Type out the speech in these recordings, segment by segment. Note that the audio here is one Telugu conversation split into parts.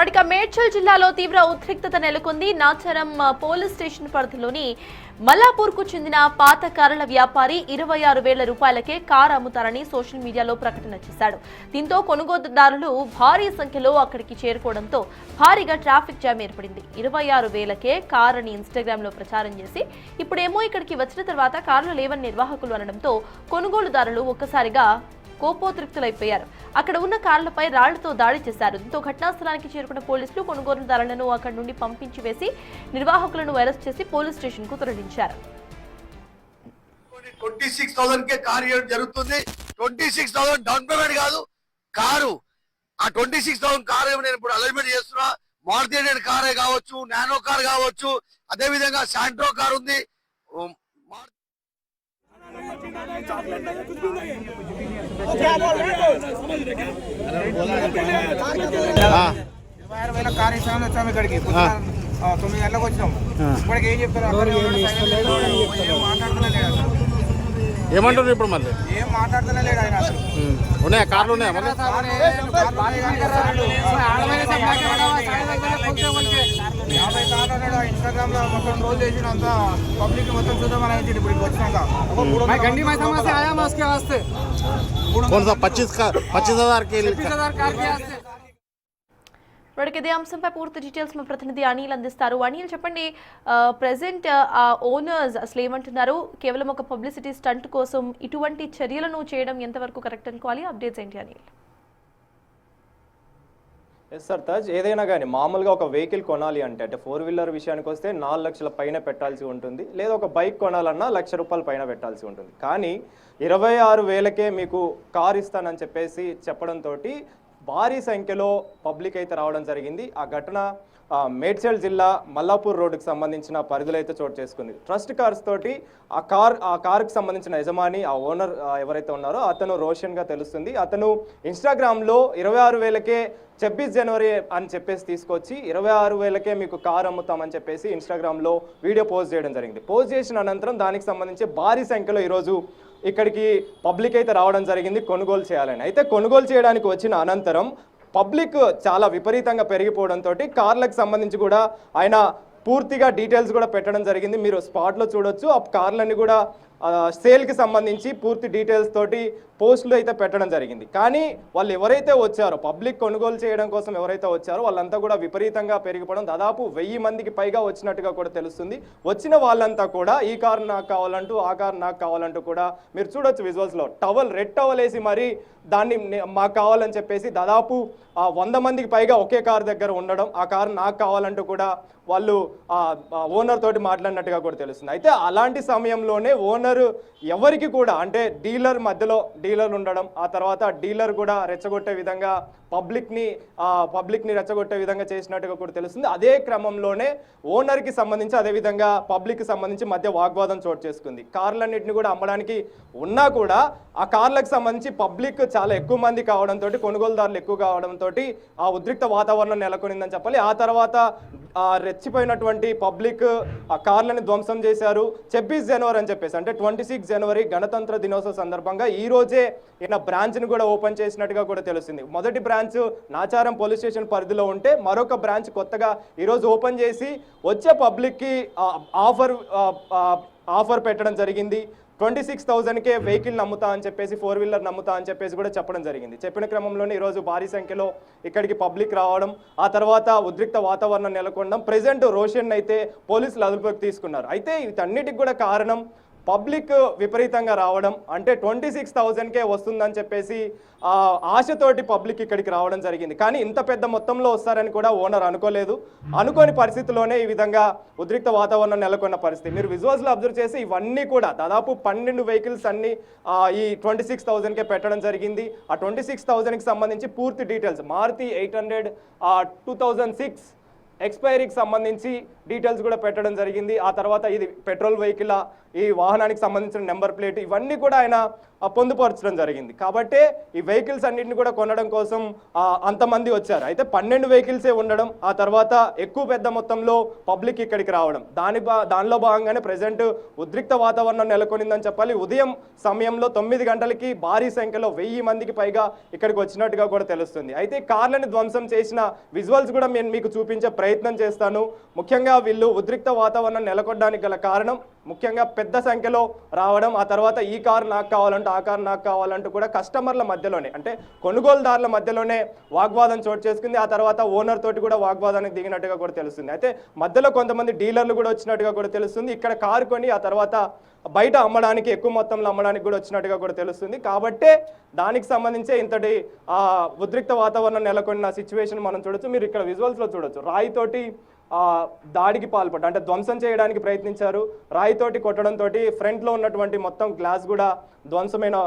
ఇక మేడ్చల్ జిల్లాలో తీవ్ర ఉద్రిక్తత నెలకొంది. నాచారం పోలీస్ స్టేషన్ పరిధిలోని మల్లాపూర్కు చెందిన పాత కార్ల వ్యాపారి 26,000 రూపాయలకే కారు అమ్ముతారని సోషల్ మీడియాలో ప్రకటన చేశాడు. దీంతో కొనుగోలుదారులు భారీ సంఖ్యలో అక్కడికి చేరుకోవడంతో భారీగా ట్రాఫిక్ జామ్ ఏర్పడింది. 26,000కే కారు అని ఇన్స్టాగ్రామ్ లో ప్రచారం చేసి ఇప్పుడేమో ఇక్కడికి వచ్చిన తర్వాత కార్లు లేవని నిర్వాహకులు అనడంతో కొనుగోలుదారులు ఒక్కసారిగా కోపోద్రిక్తులైపోయారు. అక్కడ ఉన్న కార్లపై రాళ్లతో దాడి చేశారు. దీంతో ఘటనా స్థలానికి చేరుకున్న పోలీసులు కొనుగోలుదారులను అక్కడి నుండి పంపించి వేసి నిర్వాహకులను అరెస్ట్ చేసి పోలీస్ స్టేషన్ కు తరలించారు. 26,000 కే కారు ఇవ్వడం జరుగుతుంది. 26,000 డౌన్ పేమెంట్ కాదు, కారు. ఆ 26,000 కారు నేను ఇప్పుడు అలైన్మెంట్ చేస్తున్నా. మారుతి కారే కావచ్చు, నానో కార్ కావచ్చు, అదే విధంగా శాంట్రో కార్ ఉంది. కార్ ఇస్తామని వచ్చాము ఇక్కడికి. 9 గంటలకు వచ్చినాం. ఇప్పటికి ఏం చెప్తారు? ఏమంటారు ఇప్పుడు? మళ్ళీ ఏం మాట్లాడుతూనే లేడు ఆయన. అసలు ఉన్నాయా కార్లు? ఉన్నాయా మళ్ళీ? 50 కార్లు ఉన్నాడు. ఇన్స్టాగ్రామ్ లో మొత్తం రోజు చేసి అంతా పబ్లిక్ మొత్తం చూద్దామని అయితే ఇప్పుడు వచ్చినాక कौन सा 25,000 के लिए? ఇదే అంశంపై పూర్తి డీటెయిల్స్ మా ప్రతినిధి అనిల్ అందిస్తారు. అనిల్ చెప్పండి, ప్రెసెంట్ ఆ ఓనర్స్ అసలు ఏమంటున్నారు? కేవలం ఒక పబ్లిసిటీ స్టంట్ కోసం ఇటువంటి చర్యలను చేయడం ఎంతవరకు కరెక్ట్ అనుకోవాలి? అప్డేట్స్ ఏంటి అనిల్? ఎస్ సార్ తాజ్, ఏదైనా కానీ మామూలుగా ఒక వెహికల్ కొనాలి అంటే 4 వీలర్ విషయానికి వస్తే 4 లక్షల పైన పెట్టాల్సి ఉంటుంది. లేదా ఒక బైక్ కొనాలన్నా 1,00,000 రూపాయల పైన పెట్టాల్సి ఉంటుంది. కానీ 26,000కే మీకు కార్ ఇస్తానని చెప్పేసి చెప్పడంతో భారీ సంఖ్యలో పబ్లిక్ అయితే రావడం జరిగింది. ఆ ఘటన మేడ్చల్ జిల్లా మల్లాపూర్ రోడ్డుకి సంబంధించిన పరిధిలో అయితే చోటు చేసుకుంది. ట్రస్ట్ కార్స్ తోటి ఆ కార్కి సంబంధించిన యజమాని, ఆ ఓనర్ ఎవరైతే ఉన్నారో అతను రోషన్గా తెలుస్తుంది. అతను ఇన్స్టాగ్రామ్లో 26,000కే 26 జనవరి అని చెప్పేసి తీసుకొచ్చి 26,000కే మీకు కారు అమ్ముతామని చెప్పేసి ఇన్స్టాగ్రామ్లో వీడియో పోస్ట్ చేయడం జరిగింది. పోస్ట్ చేసిన అనంతరం దానికి సంబంధించి భారీ సంఖ్యలో ఈరోజు ఇక్కడికి పబ్లిక్ అయితే రావడం జరిగింది కొనుగోలు చేయాలని. అయితే కొనుగోలు చేయడానికి వచ్చిన అనంతరం పబ్లిక్ చాలా విపరీతంగా పెరిగిపోవడంతో కార్లకు సంబంధించి కూడా ఆయన పూర్తిగా డీటెయిల్స్ కూడా పెట్టడం జరిగింది. మీరు స్పాట్లో చూడొచ్చు. ఆ కార్లన్నీ కూడా సేల్కి సంబంధించి పూర్తి డీటెయిల్స్ తోటి పోస్టులు అయితే పెట్టడం జరిగింది. కానీ వాళ్ళు ఎవరైతే వచ్చారో, పబ్లిక్ కొనుగోలు చేయడం కోసం ఎవరైతే వచ్చారో వాళ్ళంతా కూడా విపరీతంగా పెరిగిపోవడం, దాదాపు 1000 మందికి పైగా వచ్చినట్టుగా కూడా తెలుస్తుంది. వచ్చిన వాళ్ళంతా కూడా ఈ కారు నాకు కావాలంటూ, ఆ కారు నాకు కావాలంటూ కూడా మీరు చూడొచ్చు విజువల్స్లో. రెడ్ టవల్ వేసి మరి దాన్ని మాకు కావాలని చెప్పేసి దాదాపు 100 మందికి పైగా ఒకే కారు దగ్గర ఉండడం, ఆ కారు నాకు కావాలంటూ కూడా వాళ్ళు ఓనర్ తోటి మాట్లాడినట్టుగా కూడా తెలుస్తుంది. అయితే అలాంటి సమయంలోనే ఓనర్ ఎవరికి కూడా అంటే డీలర్ మధ్యలో డీలర్ ఉండడం, ఆ తర్వాత డీలర్ కూడా రెచ్చగొట్టే విధంగా పబ్లిక్ని రెచ్చగొట్టే విధంగా చేసినట్టుగా కూడా తెలుస్తుంది. అదే క్రమంలోనే ఓనర్కి సంబంధించి అదేవిధంగా పబ్లిక్కి సంబంధించి మధ్య వాగ్వాదం చోటు చేసుకుంది. కార్లన్నింటినీ కూడా అమ్మడానికి ఉన్నా కూడా ఆ కార్లకు సంబంధించి పబ్లిక్ చాలా ఎక్కువ మంది కావడంతో, కొనుగోలుదారులు ఎక్కువ కావడంతో ఆ ఉద్రిక్త వాతావరణం నెలకొనిందని చెప్పాలి. ఆ తర్వాత రెచ్చిపోయినటువంటి పబ్లిక్ ఆ కార్లని ధ్వంసం చేశారు. 26 జనవరి అని చెప్పేసి అంటే 26 జనవరి గణతంత్ర దినోత్సవ సందర్భంగా ఈ రోజే ఈయన బ్రాంచ్ని కూడా ఓపెన్ చేసినట్టుగా కూడా తెలుస్తుంది. మొదటి బ్రాంచ్ నాచారం పోలీస్ స్టేషన్ పరిధిలో ఉంటే మరొక బ్రాంచ్ కొత్తగా ఈరోజు ఓపెన్ చేసి వచ్చే పబ్లిక్కి ఆఫర్ పెట్టడం జరిగింది. 26,000కే వెహికల్ నమ్ముతా అని చెప్పేసి, 4 వీలర్ నమ్ముతా అని చెప్పేసి కూడా చెప్పడం జరిగింది. చెప్పిన క్రమంలోనే ఈరోజు భారీ సంఖ్యలో ఇక్కడికి పబ్లిక్ రావడం, ఆ తర్వాత ఉద్రిక్త వాతావరణం నెలకొనడం. ప్రెజెంట్ రోషన్ అయితే పోలీసులు అదుపులోకి తీసుకున్నారు. అయితే వీటన్నిటికి కూడా కారణం పబ్లిక్ విపరీతంగా రావడం, అంటే 26,000కే వస్తుందని చెప్పేసి ఆశతోటి పబ్లిక్ ఇక్కడికి రావడం జరిగింది. కానీ ఇంత పెద్ద మొత్తంలో వస్తారని కూడా ఓనర్ అనుకోలేదు. అనుకోని పరిస్థితిలోనే ఈ విధంగా ఉద్రిక్త వాతావరణం నెలకొన్న పరిస్థితి. మీరు విజువల్స్లో అబ్జర్వ్ చేసి ఇవన్నీ కూడా దాదాపు 12 వెహికల్స్ అన్ని ఈ 26,000కే పెట్టడం జరిగింది. ఆ 26,000కి సంబంధించి పూర్తి డీటెయిల్స్ మారుతి 800 2006 ఎక్స్పైరీకి సంబంధించి డీటెయిల్స్ కూడా పెట్టడం జరిగింది. ఆ తర్వాత ఇది పెట్రోల్ వెహికల్, ఈ వాహనానికి సంబంధించిన నెంబర్ ప్లేట్, ఇవన్నీ కూడా ఆయన పొందుపరచడం జరిగింది. కాబట్టే ఈ వెహికల్స్ అన్నింటిని కూడా కొనడం కోసం అంతమంది వచ్చారు. అయితే 12 వెహికల్సే ఉండడం, ఆ తర్వాత ఎక్కువ పెద్ద మొత్తంలో పబ్లిక్ ఇక్కడికి రావడం, దానిలో భాగంగానే ప్రజెంట్ ఉద్రిక్త వాతావరణం నెలకొనిందని చెప్పాలి. ఉదయం సమయంలో 9 గంటలకి భారీ సంఖ్యలో 1000 మందికి పైగా ఇక్కడికి వచ్చినట్టుగా కూడా తెలుస్తుంది. అయితే కార్లను ధ్వంసం చేసిన విజువల్స్ కూడా నేను మీకు చూపించే ప్రయత్నం చేస్తాను. ముఖ్యంగా వీళ్ళు ఉద్రిక్త వాతావరణం నెలకొనడానికి గల కారణం ముఖ్యంగా పెద్ద సంఖ్యలో రావడం, ఆ తర్వాత ఈ కారు నాకు కావాలంటూ ఆ కారు నాకు కావాలంటూ కూడా కస్టమర్ల మధ్యలోనే, అంటే కొనుగోలుదారుల మధ్యలోనే వాగ్వాదం చోటు చేసుకుంది. ఆ తర్వాత ఓనర్ తోటి కూడా వాగ్వాదానికి దిగినట్టుగా కూడా తెలుస్తుంది. అయితే మధ్యలో కొంతమంది డీలర్లు కూడా వచ్చినట్టుగా కూడా తెలుస్తుంది. ఇక్కడ కారు కొని ఆ తర్వాత బయట అమ్మడానికి, ఎక్కువ మొత్తంలో అమ్మడానికి కూడా వచ్చినట్టుగా కూడా తెలుస్తుంది. కాబట్టే దానికి సంబంధించి ఇంతటి ఉద్రిక్త వాతావరణం నెలకొన్న సిచ్యువేషన్ మనం చూడొచ్చు. మీరు ఇక్కడ విజువల్స్లో చూడొచ్చు. రాయితోటి దాడికి పాల్పడ్డారు, అంటే ధ్వంసం చేయడానికి ప్రయత్నించారు. రాయితోటి కొట్టడంతో ఫ్రంట్లో ఉన్నటువంటి మొత్తం గ్లాస్ కూడా ధ్వంసమైన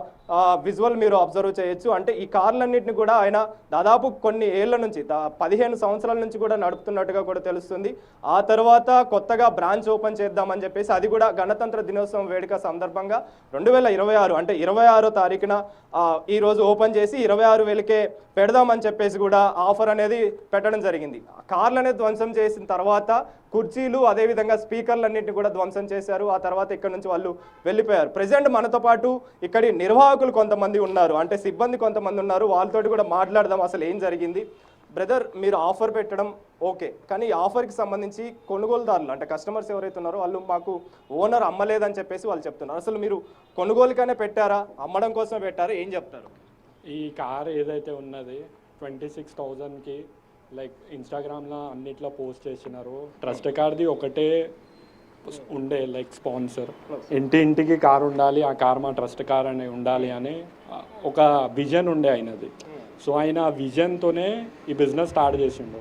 విజువల్ మీరు అబ్జర్వ్ చేయొచ్చు. అంటే ఈ కార్లన్నింటినీ కూడా ఆయన దాదాపు కొన్ని ఏళ్ల నుంచి 15 సంవత్సరాల నుంచి కూడా నడుపుతున్నట్టుగా కూడా తెలుస్తుంది. ఆ తర్వాత కొత్తగా బ్రాంచ్ ఓపెన్ చేద్దామని చెప్పేసి, అది కూడా గణతంత్ర దినోత్సవం వేడుక సందర్భంగా 2026 అంటే 26వ తారీఖున ఈరోజు ఓపెన్ చేసి 26,000కే పెడదామని చెప్పేసి కూడా ఆఫర్ అనేది పెట్టడం జరిగింది. కార్లు అనేది ధ్వంసం చేసిన తర్వాత కుర్చీలు, అదేవిధంగా స్పీకర్లన్నింటినీ కూడా ధ్వంసం చేశారు. ఆ తర్వాత ఇక్కడ నుంచి వాళ్ళు వెళ్ళిపోయారు. ప్రజెంట్ మనతో పాటు ఇక్కడి నిర్వాహకులు కొంతమంది ఉన్నారు, అంటే సిబ్బంది కొంతమంది ఉన్నారు. వాళ్ళతోటి కూడా మాట్లాడదాం అసలు ఏం జరిగింది. బ్రదర్, మీరు ఆఫర్ పెట్టడం ఓకే, కానీ ఈ ఆఫర్కి సంబంధించి కొనుగోలుదారులు, అంటే కస్టమర్స్ ఎవరైతే ఉన్నారో వాళ్ళు మాకు ఓనర్ అమ్మలేదని చెప్పేసి వాళ్ళు చెప్తున్నారు. అసలు మీరు కొనుగోలుగానే పెట్టారా, అమ్మడం కోసమే పెట్టారా, ఏం చెప్తారు? ఈ కార్ ఏదైతే ఉన్నది 26,000కి లైక్ ఇన్స్టాగ్రామ్లో అన్నిట్లో పోస్ట్ చేసినారు. ట్రస్ట్ కార్ది ఒకటే ఉండే లైక్ స్పాన్సర్, ఇంటింటికి కార్ ఉండాలి, ఆ కార్ మా ట్రస్ట్ కార్ అని ఉండాలి అని ఒక విజన్ ఉండే ఆయనది. సో ఆయన విజన్తోనే ఈ బిజినెస్ స్టార్ట్ చేసిండు.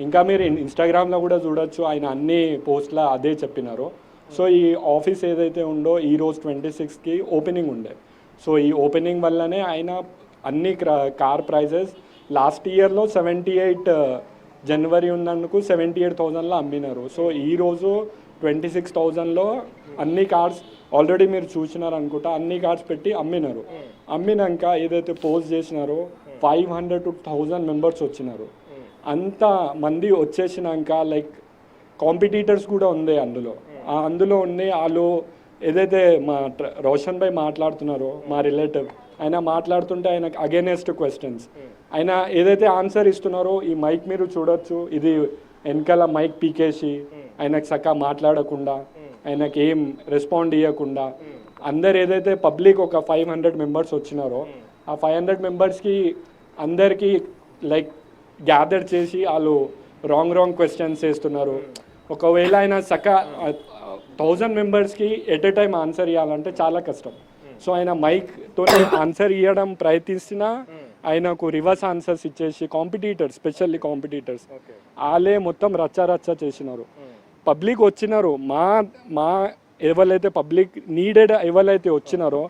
ఇంకా మీరు ఇన్స్టాగ్రామ్లో కూడా చూడొచ్చు, ఆయన అన్ని పోస్ట్లో అదే చెప్పినారు. సో ఈ ఆఫీస్ ఏదైతే ఉందో ఈరోజు 26కి ఓపెనింగ్ ఉండే. సో ఈ ఓపెనింగ్ వల్లనే ఆయన అన్ని కార్ ప్రైజెస్ లాస్ట్ ఇయర్లో 78 జనవరి ఉన్నందుకు 78,000లో అమ్మినారు. సో ఈరోజు 26,000లో అన్ని కార్స్ ఆల్రెడీ మీరు చూసినారు అనుకుంటా, అన్ని కార్స్ పెట్టి అమ్మినారు. అమ్మినాక ఏదైతే పోస్ట్ చేసినారో 500 to 1000 మెంబర్స్ వచ్చినారు. అంత మంది వచ్చేసినాక లైక్ కాంపిటీటర్స్ కూడా ఉంది అందులో ఉన్నాయి. వాళ్ళు ఏదైతే మా రోషన్ భాయ్ మాట్లాడుతున్నారో, మా రిలేటివ్, ఆయన మాట్లాడుతుంటే ఆయనకు అగైనెస్ట్ క్వశ్చన్స్, ఆయన ఏదైతే ఆన్సర్ ఇస్తున్నారో ఈ మైక్ మీరు చూడొచ్చు, ఇది వెనకాల మైక్ పీకేసి ఆయనకు చక్కగా మాట్లాడకుండా, ఆయనకి ఏం రెస్పాండ్ ఇవ్వకుండా, అందరు ఏదైతే పబ్లిక్ ఒక 500 మెంబర్స్ వచ్చినారో ఆ 500 మెంబర్స్కి అందరికీ లైక్ గ్యాదర్ చేసి వాళ్ళు రాంగ్ క్వశ్చన్స్ వేస్తున్నారు. ఒకవేళ ఆయన చక్కగా 1000 మెంబర్స్కి ఎట్ ఎ టైం ఆన్సర్ ఇవ్వాలంటే చాలా కష్టం. సో ఆయన మైక్తో ఆన్సర్ ఇవ్వడం ప్రయత్నిస్తున్నా ఆయనకు రివర్స్ ఆన్సర్స్ ఇచ్చేసి స్పెషల్లీ కాంపిటీటర్స్ వాళ్ళే మొత్తం రచ్చ చేసినారు. పబ్లిక్ వచ్చినారు, మా ఎవరైతే పబ్లిక్ నీడెడ్ ఎవరైతే వచ్చినారో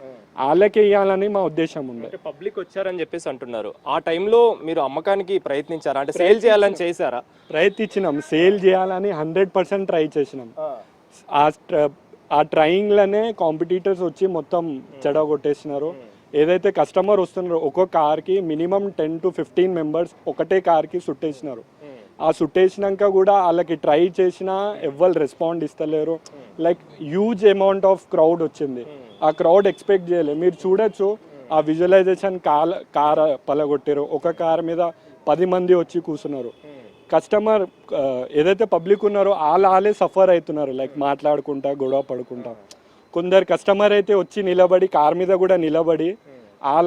వాళ్ళకే ఇవ్వాలని మా ఉద్దేశం ఉంది. పబ్లిక్ వచ్చారని చెప్పేసి అంటున్నారు. ఆ టైంలో మీరు అమ్మకానికి ప్రయత్నించారా, అంటే సేల్ చేయాలని చేశారా? ప్రయత్నించినాం, సేల్ చేయాలని 100% ట్రై చేసినాం. ఆ ట్రయింగ్లోనే కాంపిటీటర్స్ వచ్చి మొత్తం చెడగొట్టేసినారు. ఏదైతే కస్టమర్ వస్తున్నారో ఒక్కొక్క కార్కి మినిమం 10 to 15 మెంబర్స్ ఒకటే కార్కి సుట్టేసినారు. ఆ సుట్టేసినాక కూడా వాళ్ళకి ట్రై చేసినా ఎవ్వరు రెస్పాండ్ ఇస్తలేరు. Like huge amount of crowd వచ్చింది. ఆ క్రౌడ్ ఎక్స్పెక్ట్ చేయలేదు. మీరు చూడొచ్చు ఆ విజువలైజేషన్ కార్ పలగొట్టారు. ఒక కార్ మీద 10 మంది వచ్చి కూర్చున్నారు. కస్టమర్ ఏదైతే పబ్లిక్ ఉన్నారో వాళ్ళే సఫర్ అవుతున్నారు, లైక్ మాట్లాడుకుంటా గొడవ పడుకుంటా. కొందరు కస్టమర్ అయితే వచ్చి నిలబడి కార్ మీద కూడా నిలబడి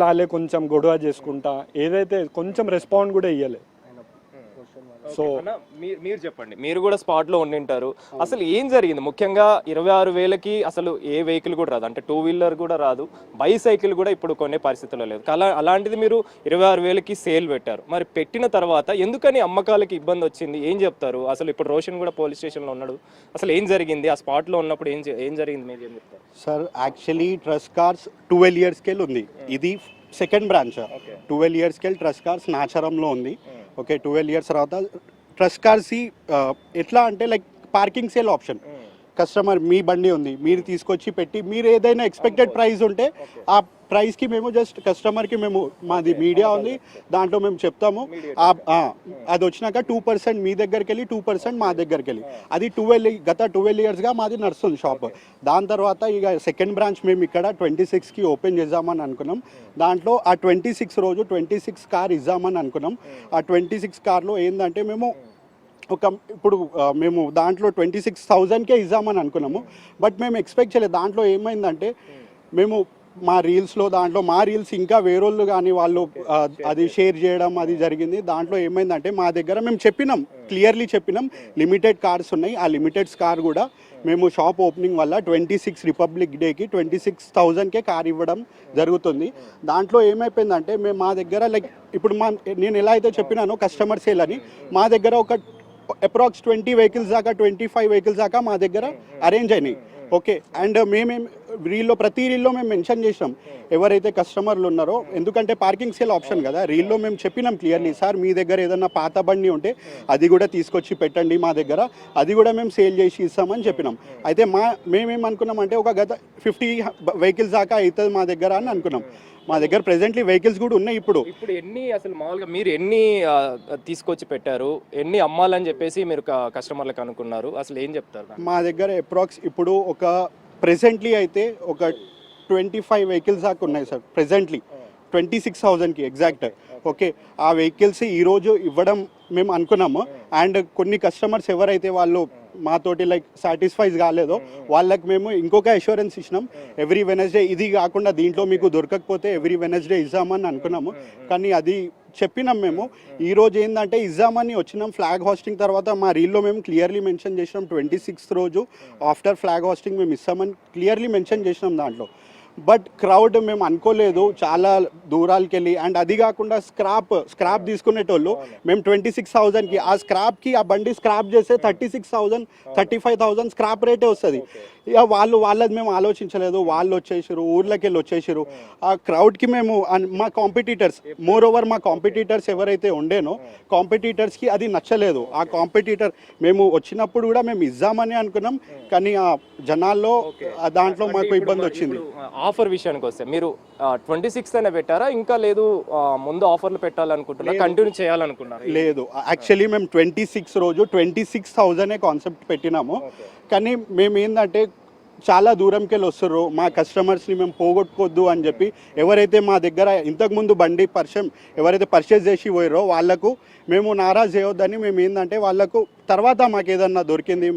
వాళ్ళే కొంచెం గొడవ చేసుకుంటా, ఏదైతే కొంచెం రెస్పాండ్ కూడా ఇవ్వలే. సో మీరు చెప్పండి, మీరు కూడా స్పాట్లో ఉండింటారు. అసలు ఏం జరిగింది? ముఖ్యంగా 26,000కి అసలు ఏ వెహికల్ కూడా రాదు, అంటే 2 వీలర్ కూడా రాదు, బైసైకిల్ కూడా ఇప్పుడు కొనే పరిస్థితుల్లో లేదు. అలాంటిది మీరు 26,000కి సేల్ పెట్టారు. మరి పెట్టిన తర్వాత ఎందుకని అమ్మకాలకి ఇబ్బంది వచ్చింది, ఏం చెప్తారు? అసలు ఇప్పుడు రోషన్ కూడా పోలీస్ స్టేషన్లో ఉన్నాడు. అసలు ఏం జరిగింది? ఆ స్పాట్లో ఉన్నప్పుడు ఏం జరిగింది మీరు ఏం చెప్తారు? Sir, actually trust cars 12 years scale ఉంది. ఇది second branch. 12 years scale trust cars నాచారంలో ఉంది. ఓకే, 12 years తర్వాత ట్రస్ట్ కార్స్ ఎట్లా అంటే like parking sale option. Customer మీ బండి ఉంది, మీరు తీసుకొచ్చి పెట్టి మీరు ఏదైనా ఎక్స్పెక్టెడ్ ప్రైస్ ఉంటే ఆ ప్రైస్కి మేము జస్ట్ కస్టమర్కి మేము మాది మీడియా ఉంది, దాంట్లో మేము చెప్తాము అది వచ్చినాక 2% మీ దగ్గరికి వెళ్ళి 2% మా దగ్గరికి వెళ్ళి, అది గత 12 ఇయర్స్గా మాది నడుస్తుంది షాప్. దాని తర్వాత ఇక సెకండ్ బ్రాంచ్ మేము ఇక్కడ 26కి ఓపెన్ చేద్దామని అనుకున్నాం. దాంట్లో ఆ 26 రోజు 26 కార్ ఇద్దామని అనుకున్నాం. ఆ 26 కార్లో ఏంటంటే మేము ఇప్పుడు మేము దాంట్లో 26,000కే ఇద్దామని అనుకున్నాము. బట్ మేము ఎక్స్పెక్ట్ చేయలేదు. దాంట్లో ఏమైందంటే మేము మా రీల్స్ ఇంకా వేరోళ్ళు కానీ వాళ్ళు అది షేర్ చేయడం అది జరిగింది. దాంట్లో ఏమైందంటే మా దగ్గర మేము క్లియర్లీ చెప్పినాం లిమిటెడ్ కార్స్ ఉన్నాయి. ఆ లిమిటెడ్ కార్ కూడా మేము షాప్ ఓపెనింగ్ వల్ల 26 రిపబ్లిక్ డేకి 26,000కే కార్ ఇవ్వడం జరుగుతుంది. దాంట్లో ఏమైపోయిందంటే మేము మా దగ్గర లైక్ ఇప్పుడు నేను ఎలా అయితే చెప్పినానో కస్టమర్ సేల్ అని, మా దగ్గర ఒక అప్రాక్స్ 20 వెహికల్స్ దాకా 25 వెహికల్స్ దాకా మా దగ్గర అరేంజ్ అయినాయి. ఓకే, అండ్ ప్రతి రీల్లో మేము మెన్షన్ చేసినాం ఎవరైతే కస్టమర్లు ఉన్నారో, ఎందుకంటే పార్కింగ్ సేల్ ఆప్షన్ కదా. రీల్లో మేము చెప్పినాం క్లియర్లీ, సార్ మీ దగ్గర ఏదన్నా పాత బండి ఉంటే అది కూడా తీసుకొచ్చి పెట్టండి మా దగ్గర, అది కూడా మేము సేల్ చేసి ఇస్తామని చెప్పినాం. అయితే మేమేమనుకున్నామంటే ఒక గత 50 వెహికల్స్ దాకా అవుతుంది మా దగ్గర అని అనుకున్నాం. మా దగ్గర ప్రెసెంట్లీ వెహికల్స్ కూడా ఉన్నాయి. ఇప్పుడు ఎన్ని అసలు మామూలుగా మీరు ఎన్ని తీసుకొచ్చి పెట్టారు, ఎన్ని అమ్మాలని చెప్పేసి మీరు కస్టమర్లకు అనుకున్నారు, అసలు ఏం చెప్తారు? మా దగ్గర అప్రాక్స్ ఇప్పుడు ఒక ప్రెసెంట్లీ అయితే ఒక 25 వెహికల్స్ దాకా ఉన్నాయి సార్. ప్రెసెంట్లీ 26,000కి ఎగ్జాక్ట్. ఓకే, ఆ వెహికల్స్ ఈరోజు ఇవ్వడం మేము అనుకున్నాము. అండ్ కొన్ని కస్టమర్స్ ఎవరైతే వాళ్ళు మాతోటి లైక్ సాటిస్ఫైజ్ కాలేదో వాళ్ళకి మేము ఇంకొక అష్యూరెన్స్ ఇచ్చినాం. ఎవ్రీ వెనస్డే, ఇది కాకుండా దీంట్లో మీకు దొరకకపోతే ఎవ్రీ వెనస్డే ఇద్దామని అనుకున్నాము. కానీ అది చెప్పినాం మేము. ఈరోజు ఏంటంటే ఇద్దామని వచ్చినాం. ఫ్లాగ్ హోస్టింగ్ తర్వాత మా రీల్లో మేము క్లియర్లీ మెన్షన్ చేసినాం 26th రోజు ఆఫ్టర్ ఫ్లాగ్ హోస్టింగ్ మేము ఇస్తామని క్లియర్లీ మెన్షన్ చేసినాం దాంట్లో. బట్ క్రౌడ్ మేము అనుకోలేదు చాలా దూరాలకి వెళ్ళి. అండ్ అది కాకుండా స్క్రాప్ తీసుకునేటోళ్ళు మేము 26,000కి, ఆ స్క్రాప్కి ఆ బండి స్క్రాప్ చేస్తే 36,000 35,000 స్క్రాప్ రేటే వస్తుంది. ఇక వాళ్ళది మేము ఆలోచించలేదు. వాళ్ళు వచ్చేసారు, ఊర్లోకి వెళ్ళి వచ్చేసారు. ఆ క్రౌడ్కి మేము మా కాంపిటీటర్స్, మోర్ ఓవర్ మా కాంపిటీటర్స్ ఎవరైతే ఉండేనో కాంపిటీటర్స్కి అది నచ్చలేదు. ఆ కాంపిటీటర్ మేము వచ్చినప్పుడు కూడా మేము ఇద్దామని అనుకున్నాం, కానీ ఆ జనాల్లో దాంట్లో మాకు ఇబ్బంది వచ్చింది. ఆఫర్ విషయానికి వస్తే మీరు 26th అనే పెట్టారా, ఇంకా లేదు ముందు ఆఫర్లు పెట్టాలనుకుంటున్నా, కంటిన్యూ చేయాలనుకున్నారు? లేదు, యాక్చువల్లీ మేము 26 రోజు 26,000 కాన్సెప్ట్ పెట్టినాము. కానీ మేము ఏంటంటే చాలా దూరంకి వెళ్ళి వస్తారు, మా కస్టమర్స్ని మేము పోగొట్టుకోవద్దు అని చెప్పి ఎవరైతే మా దగ్గర ఇంతకుముందు బండి ఎవరైతే పర్చేజ్ చేసి పోయారో వాళ్ళకు మేము నారాజ్ చేయొద్దని మేము ఏంటంటే వాళ్ళకు తర్వాత మాకు ఏదన్నా దొరికింది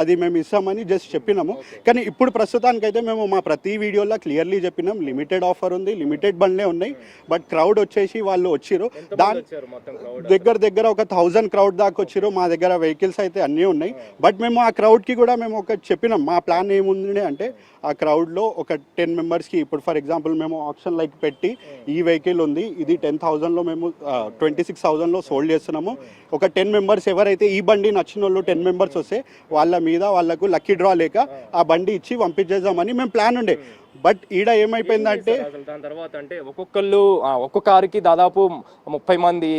అది మేము ఇస్తామని జస్ట్ చెప్పినాము. కానీ ఇప్పుడు ప్రస్తుతానికైతే మేము మా ప్రతి వీడియోలో క్లియర్లీ చెప్పినాం లిమిటెడ్ ఆఫర్ ఉంది, లిమిటెడ్ బండ్లే ఉన్నాయి. బట్ క్రౌడ్ వచ్చేసి వాళ్ళు వచ్చిరు, దాని దగ్గర ఒక 1000 క్రౌడ్ దాకా వచ్చిరు. మా దగ్గర వెహికల్స్ అయితే అన్నీ ఉన్నాయి. బట్ మేము ఆ క్రౌడ్కి కూడా మేము ఒక చెప్పినాం మా ప్లాన్ ఏముంది అంటే ఆ క్రౌడ్లో ఒక 10 మెంబర్స్కి, ఇప్పుడు ఫర్ ఎగ్జాంపుల్ మేము ఆప్షన్ లైక్ పెట్టి ఈ వెహికల్ ఉంది, ఇది 10,000లో మేము 26,000లో సోల్డ్ చేస్తున్నాము. ఒక 10 మెంబర్స్ ఎవరైతే ఈ బండి నచ్చిన వాళ్ళు 10 మెంబర్స్ వస్తే వాళ్ళకు లక్కీ డ్రా లేక ఆ బండి ఇచ్చి పంపించేద్దామని మేము ప్లాన్ ఉండే. బట్ ఈడ ఏమైపోయిందంటే దాని తర్వాత అంటే ఒక్కొక్క కారుకి దాదాపు 30 మంది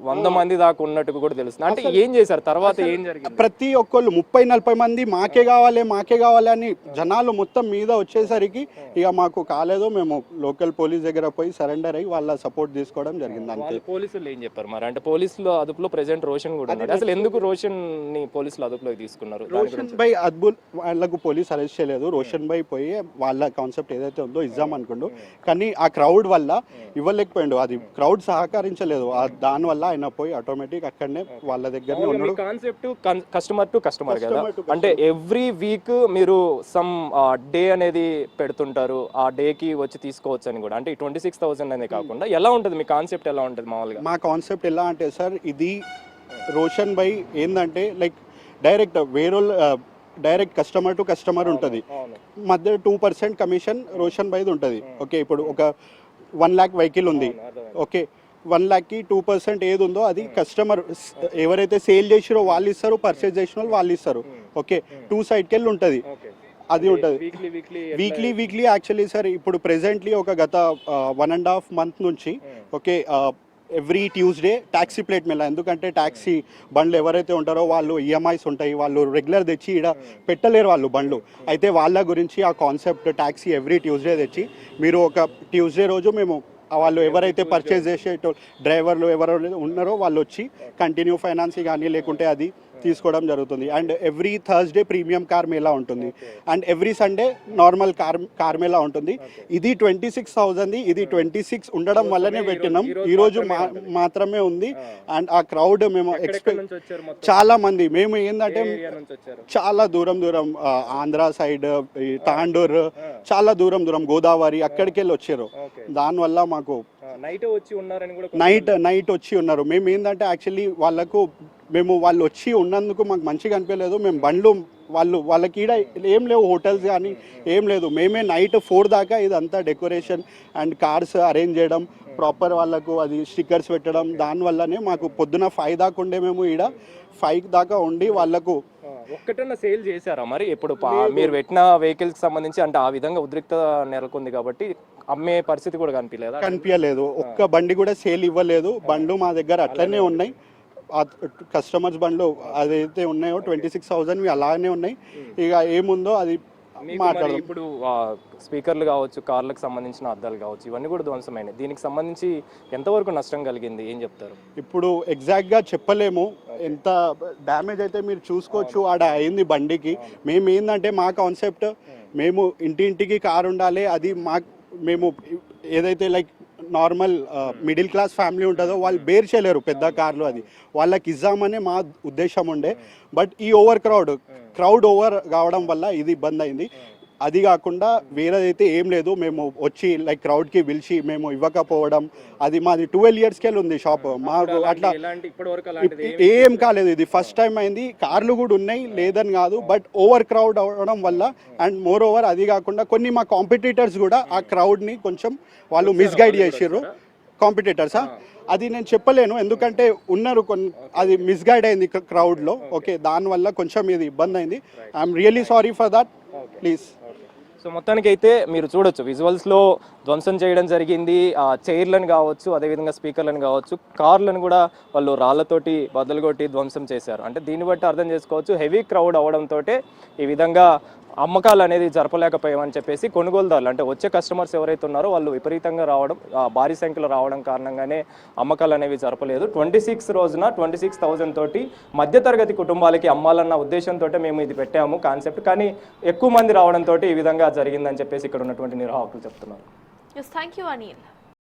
100 మంది దాకా ఉన్నట్టు కూడా తెలుస్తుంది. అంటే ఏం చేశారు తర్వాత, ఏం జరిగింది? ప్రతి ఒక్కళ్ళు 30-40 మంది మాకే కావాలి అని జనాలు మొత్తం మీద వచ్చేసరికి ఇక మాకు కాలేదు. మేము లోకల్ పోలీస్ దగ్గర పోయి సరెండర్ అయ్యి వాళ్ళ సపోర్ట్ తీసుకోవడం జరిగింది. అంతే. పోలీసులు ఏం చెప్పారు మరి? అంటే పోలీసులు అదుపులో ప్రెసెంట్ రోషన్ కూడా ఉన్నాడు. అసలు ఎందుకు రోషన్ ని పోలీసులు అదుపులోకి తీసుకున్నారు? రోషన్ బై వాళ్ళకు పోలీస్ అరెస్ట్ చేయలేదు. రోషన్ బై పోయి వాళ్ళ కాన్సెప్ట్ ఏదైతే ఉందో ఇద్దాం అనుకుండు, కానీ ఆ క్రౌడ్ వల్ల ఇవ్వలేకపోయిండు. అది క్రౌడ్ సహకరించలేదు. దానివల్ల ఆయన పోయి ఆటోమేటిక్ అక్కడనే వాళ్ళ దగ్గరనే ఉన్నాడు. కాన్సెప్ట్ కస్టమర్ టు కస్టమర్ కదా, అంటే ఎవ్రీ వీక్ మీరు సమ్ డే అనేది పెడుతుంటారు, ఆ డేకి వచ్చి తీసుకోవచ్చు అని కూడా. అంటే 26,000 అనేది కాకుండా ఎలా ఉంటుంది మీ కాన్సెప్ట్? ఎలా ఉంటుంది మామూలుగా? మా కాన్సెప్ట్ ఎలా అంటే సార్, ఇది రోషన్ బై ఏంటంటే like direct customer to customer ఉంటుంది. మధ్య 2% కమిషన్ రోషన్ బైది ఉంటుంది. ఓకే, ఇప్పుడు ఒక 1 lakh వెహికల్ ఉంది. ఓకే, 1 lakhకి 2% ఏది ఉందో అది కస్టమర్ ఎవరైతే సేల్ చేసిరో వాళ్ళు ఇస్తారు, పర్చేజ్ చేసిన వాళ్ళు ఇస్తారు. ఓకే, 2 sideకి వెళ్ళి ఉంటుంది. అది ఉంటుంది వీక్లీ యాక్చువల్లీ సార్. ఇప్పుడు ప్రెసెంట్లీ ఒక గత 1.5 month నుంచి okay every Tuesday taxi plate మీద, ఎందుకంటే ట్యాక్సీ బండ్లు ఎవరైతే ఉంటారో వాళ్ళు ఈఎంఐస్ ఉంటాయి, వాళ్ళు రెగ్యులర్ తెచ్చి ఇక్కడ పెట్టలేరు వాళ్ళు బండ్లు. అయితే వాళ్ళ గురించి ఆ కాన్సెప్ట్ ట్యాక్సీ ఎవ్రీ ట్యూస్డే తెచ్చి మీరు ఒక ట్యూస్డే రోజు మేము వాళ్ళు ఎవరైతే పర్చేజ్ చేసే డ్రైవర్లు ఎవరైతే ఉన్నారో వాళ్ళు వచ్చి కంటిన్యూ ఫైనాన్స్ కానీ లేకుంటే అది తీసుకోవడం జరుగుతుంది. And every Thursday premium car mela ఉంటుంది and every Sunday normal car mela ఉంటుంది. ఇది 26,000, ఇది 26 ఉండడం వల్లనే పెట్టినాం, ఈరోజు మాత్రమే ఉంది. అండ్ ఆ క్రౌడ్ మేము ఎక్స్పెక్ట్ చాలా మంది, మేము ఏంటంటే చాలా దూరం ఆంధ్ర సైడ్, తాండూర్, చాలా దూరం గోదావరి అక్కడికి వెళ్ళి వచ్చారు. దానివల్ల మాకు నైట్ వచ్చి ఉన్నారని కూడా నైట్ వచ్చి ఉన్నారు. మేము ఏంటంటే యాక్చువల్లీ వాళ్ళు వచ్చి ఉన్నందుకు మాకు మంచిగా అనిపించలేదు. మేము బండ్లు వాళ్ళకి ఈడ ఏం లేవు, హోటల్స్ కానీ ఏం లేదు. మేమే నైట్ 4 దాకా ఇదంతా డెకరేషన్ అండ్ కార్స్ అరేంజ్ చేయడం, ప్రాపర్ వాళ్ళకు అది స్టిక్కర్స్ పెట్టడం, దానివల్లనే మాకు పొద్దున 5 దాకా ఉండే, మేము ఈడ 5 దాకా ఉండి వాళ్ళకు ఒక్కటన్నా సేల్ చేశారా మరి? ఇప్పుడు మీరు పెట్టిన వెహికల్స్ సంబంధించి అంటే ఆ విధంగా ఉద్రిక్త నెలకొంది కాబట్టి అమ్మే పరిస్థితి కూడా కనిపించలేదు. ఒక్క బండి కూడా సేల్ ఇవ్వలేదు. బండ్లు మా దగ్గర అట్లనే ఉన్నాయి, కస్టమర్స్ బండ్లు అదైతే ఉన్నాయో 26,000 అలానే ఉన్నాయి. ఇక ఏముందో అది మాట్లాడదాం. ఇప్పుడు స్పీకర్లు కావచ్చు, కార్లకు సంబంధించిన అద్దాలు కావచ్చు, ఇవన్నీ కూడా ధ్వంసమైనవి. దీనికి సంబంధించి ఎంతవరకు నష్టం కలిగింది, ఏం చెప్తారు? ఇప్పుడు ఎగ్జాక్ట్గా చెప్పలేము. ఎంత డ్యామేజ్ అయితే మీరు చూసుకోవచ్చు ఆడ అయింది బండికి. మేము ఏంటంటే మా కాన్సెప్ట్, మేము ఇంటింటికి కారు ఉండాలి, అది మేము ఏదైతే like normal middle class family ఉంటుందో వాళ్ళు బేర్ చేయలేరు పెద్ద కార్లు, అది వాళ్ళకి ఇద్దామనే మా ఉద్దేశం ఉండే. బట్ ఈ క్రౌడ్ ఓవర్ కావడం వల్ల ఇది ఇబ్బంది అయింది. అది కాకుండా వేరేదైతే ఏం లేదు, మేము వచ్చి లైక్ క్రౌడ్కి పిలిచి మేము ఇవ్వకపోవడం, అది మాది 12 yearsకే ఉంది షాప్. మాకు అట్లా ఏం కాలేదు, ఇది ఫస్ట్ టైం అయింది. కార్లు కూడా ఉన్నాయి లేదని కాదు, బట్ ఓవర్ క్రౌడ్ అవడం వల్ల అండ్ మోర్ ఓవర్ అది కాకుండా కొన్ని మా కాంపిటీటర్స్ కూడా ఆ క్రౌడ్ని కొంచెం వాళ్ళు మిస్గైడ్ చేసారు. కాంపిటీటర్సా అది నేను చెప్పలేను, ఎందుకంటే ఉన్నారు కొన్ని, అది మిస్గైడ్ అయింది క్రౌడ్లో. ఓకే, దానివల్ల కొంచెం ఇది ఇబ్బంది అయింది. I'm really sorry for that, please. So మొత్తానికి అయితే మీరు చూడొచ్చు విజువల్స్లో ధ్వంసం చేయడం జరిగింది. చైర్లను కావచ్చు, అదేవిధంగా స్పీకర్లను కావచ్చు, కార్లను కూడా వాళ్ళు రాళ్లతోటి బద్దలు కొట్టి ధ్వంసం చేశారు. అంటే దీన్ని బట్టి అర్థం చేసుకోవచ్చు హెవీ క్రౌడ్ అవడంతో ఈ విధంగా అమ్మకాలు అనేది జరపలేకపోయామని చెప్పేసి కొనుగోలుదారులు అంటే వచ్చే కస్టమర్స్ ఎవరైతే ఉన్నారో వాళ్ళు విపరీతంగా రావడం, భారీ సంఖ్యలో రావడం కారణంగానే అమ్మకాలు అనేవి జరపలేదు. 26 రోజున 26,000 తోటి మధ్యతరగతి కుటుంబాలకి అమ్మాలన్న ఉద్దేశంతో మేము ఇది పెట్టాము కాన్సెప్ట్. కానీ ఎక్కువ మంది రావడంతో ఈ విధంగా జరిగిందని చెప్పేసి ఇక్కడ ఉన్నటువంటి నిర్వాహకులు చెప్తున్నారు. Yes, thank you, Anil.